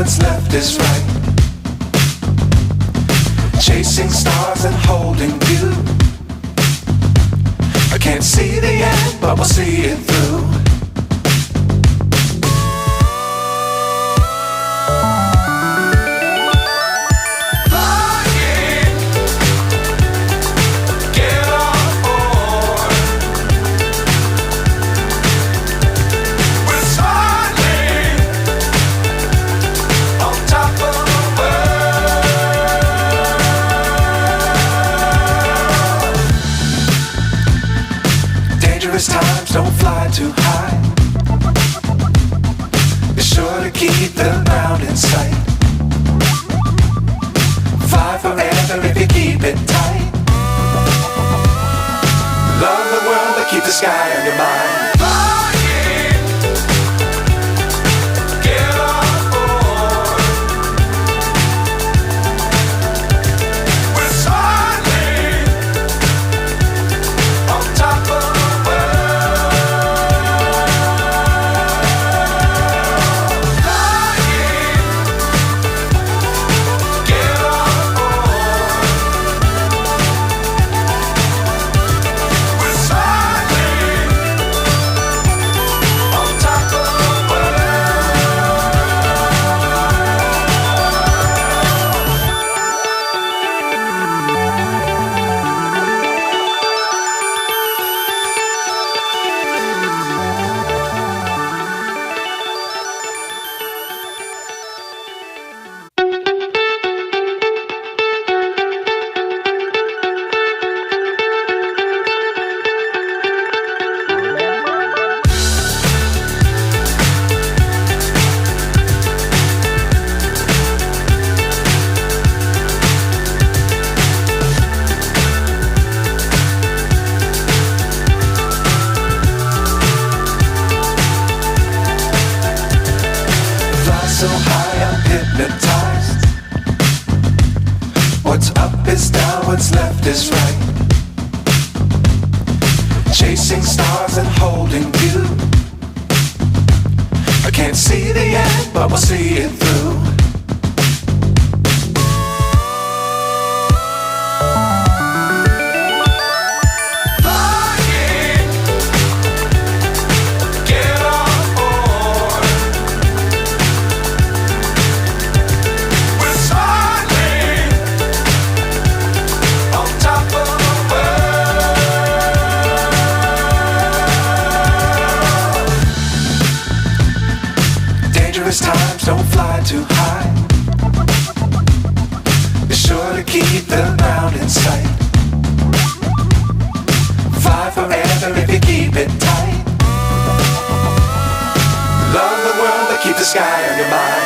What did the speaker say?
what's left is right. Chasing stars and holding you. I can't see the end, but we'll see it through. Times don't fly too high. Be sure to keep the ground in sight. Fly forever if you keep it tight. Love the world but keep the sky on your mind. So high I'm hypnotized. What's up is down, what's left is right. Chasing stars and holding you. I can't see the end, but we'll see it through. Times don't fly too high. Be sure to keep the ground in sight. Fly forever if you keep it tight. Love the world but keep the sky on your mind.